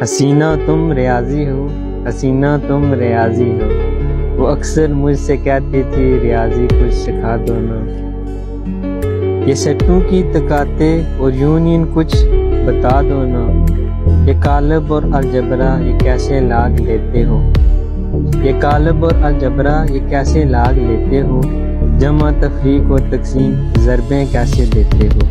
حسینہ تم ریاضی ہو، حسینہ تم ریاضی ہو، وہ اکثر مجھ سے کہتی تھی ریاضی کچھ سکھا دو نا۔ یہ سٹوں کی تکاتے اور یونین کچھ بتا دو نا، یہ قالب اور الجبرا یہ کیسے لاگ لیتے ہو، یہ قالب اور الجبرا یہ کیسے لاگ لیتے ہو، جمع تفریق اور تقسیم ضربیں کیسے دیتے ہو۔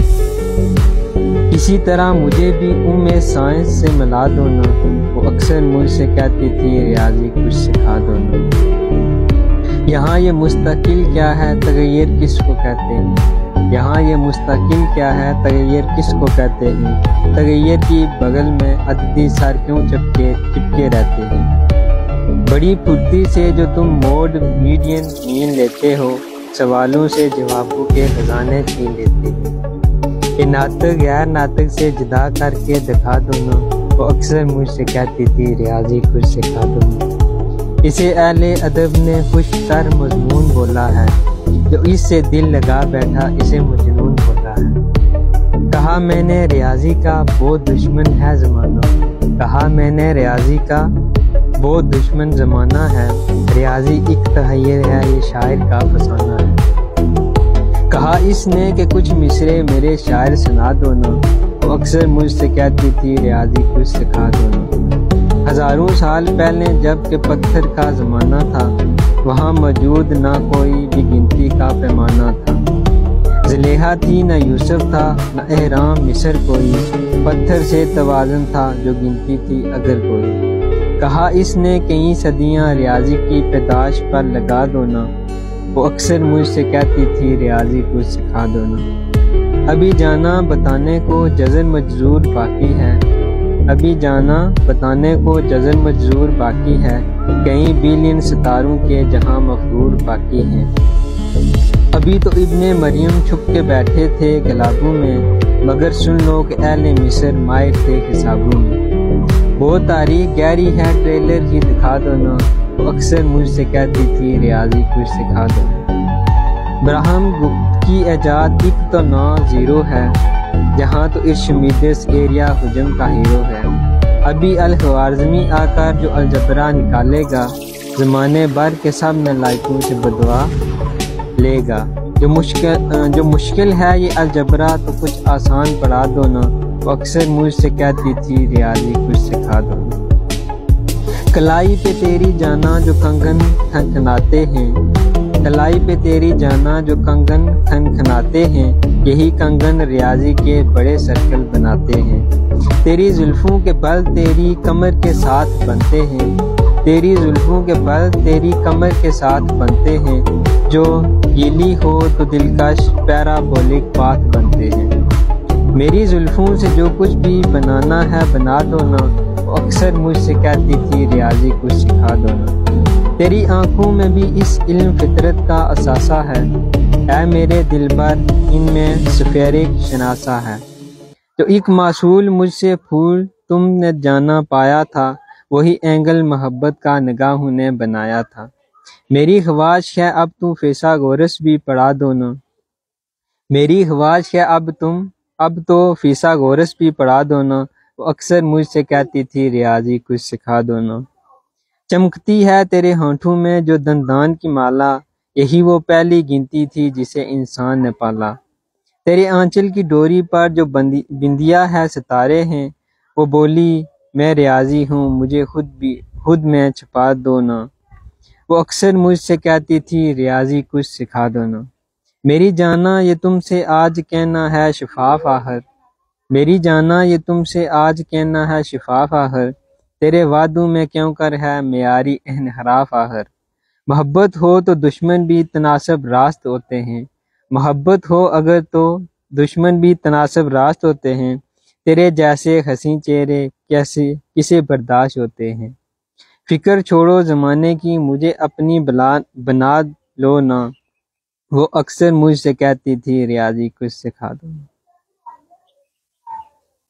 اسی طرح مجھے بھی سائنس سے ملا دو نا، وہ اکثر مجھ سے کہتی تھی ریاضی کچھ سکھا دو نا۔ یہاں یہ مستقل کیا ہے تغیر کس کو کہتے ہیں، یہاں یہ مستقل کیا ہے تغیر کس کو کہتے ہیں، تغیر کی بغل میں عددی سر کیوں چپکے رہتے ہیں۔ بڑی پھرتی سے جو تم موڈ میڈین مین لیتے ہو، سوالوں سے جوابوں کے خزانے چھین لیتے ہو۔ یہ ناطق غیر ناطق سے جدا کر کے دکھا دو نا، وہ اکثر مجھ سے کہتی تھی ریاضی کچھ سکھا دو نا۔ اسے اہل ادب نے خوش تر مضمون بولا ہے، جو اس سے دل لگا بیٹھا اسے مجنون بولا ہے۔ کہا میں نے ریاضی کا بہت دشمن ہے زمانہ، کہا میں نے ریاضی کا بہت دشمن زمانہ ہے، ریاضی ایک تحیر ہے یہ شاعر کا فسانہ ہے۔ کہا اس نے کہ کچھ مصرے میرے شاعر سنا دو نا، وہ اکثر مجھ سے کہتی تھی ریاضی کچھ سکھا دو نا۔ ہزاروں سال پہلے جب کہ پتھر کا زمانہ تھا، وہاں موجود نہ کوئی بھی گنتی کا پیمانہ تھا۔ زلیخا تھی نہ یوسف تھا، نہ اہرام مصر کوئی، پتھر سے توازن تھا جو گنتی تھی اگر کوئی۔ کہا اس نے کئی صدیاں ریاضی کی پیدائش پر لگا دو نا، وہ اکثر مجھ سے کہتی تھی ریاضی کچھ سکھا دو نا۔ ابھی جانا بتانے کو جزر مجزور باقی ہے، ابھی جانا بتانے کو جزر مجزور باقی ہے، کئی بلین ستاروں کے جہاں مفرور باقی ہیں۔ ابھی تو ابن مریم چھپ کے بیٹھے تھے گلابوں میں، مگر سن لو کہ اہل مصر ماہر تھے حسابوں میں۔ بہت تاریخ گہری ہے ٹریلر ہی دکھا دو نا، وہ اکثر مجھ سے کہتی تھی ریاضی کچھ سکھا دو۔ براہم گپت کی ایجاد ایک تو نا زیرو ہے، جہاں تو ارشمیدس ایریا حجم کا ہیرو ہے۔ ابھی الخوارزمی آ کر جو الجبرا نکالے گا، زمانے بھر کے سب نالائقوں سے بدعا لے گا۔ جو مشکل ہے یہ الجبرا تو کچھ آسان پڑھا دو نا، وہ اکثر مجھ سے کہتی تھی ریاضی کچھ سکھا دو نا۔ کلائی پہ تیری جانا جو کنگن کھنکھناتے ہیں، کلائی پہ تیری جانا جو کنگن کھنکھناتے ہیں، یہی کنگن ریاضی کے بڑے سرکل بناتے ہیں۔ تیری زلفوں کے بل تیری کمر کے ساتھ بنتے ہیں، تیری زلفوں کے بل تیری کمر کے ساتھ بنتے ہیں، جو گیلی ہو تو دلکش پیرابولک بات بنتے ہیں۔ میری زلفوں سے جو کچھ بھی بنانا ہے بنا دو نا، وہ اکثر مجھ سے کہتی تھی ریاضی کچھ سکھا دو نا۔ تیری آنکھوں میں بھی اس علم فطرت کا اثاثہ ہے، اے میرے دلبر ان میں سفیرک شناسہ ہے۔ جو ایک معسول مجھ سے پھول تم نے جانا پایا تھا، وہی اینگل محبت کا نگاہوں نے بنایا تھا۔ میری خواہش ہے اب تو فیثاغورس بھی پڑھا دو نا، میری خواہش ہے اب تو فیثاغورس بھی پڑھا دو نا، وہ اکثر مجھ سے کہتی تھی ریاضی کچھ سکھا دو نا۔ چمکتی ہے تیرے ہونٹوں میں جو دندان کی مالا، یہی وہ پہلی گنتی تھی جسے انسان نے پالا۔ تیرے آنچل کی ڈوری پر جو بندیا ہے ستارے ہیں، وہ بولی میں ریاضی ہوں مجھے خود میں چھپا دو نا، وہ اکثر مجھ سے کہتی تھی ریاضی کچھ سکھا دو نا۔ میری جانا یہ تم سے آج کہنا ہے شفاف آخر، میری جانا یہ تم سے آج کہنا ہے شفاف آخر، تیرے وعدوں میں کیوں کر ہے معیاری انحراف آخر۔ محبت ہو تو دشمن بھی تناسب راست ہوتے ہیں، محبت ہو اگر تو دشمن بھی تناسب راست ہوتے ہیں، تیرے جیسے حسین چہرے کسے برداشت ہوتے ہیں۔ فکر چھوڑو زمانے کی مجھے اپنی بنا لو نا، وہ اکثر مجھ سے کہتی تھی ریاضی کچھ سکھا دو۔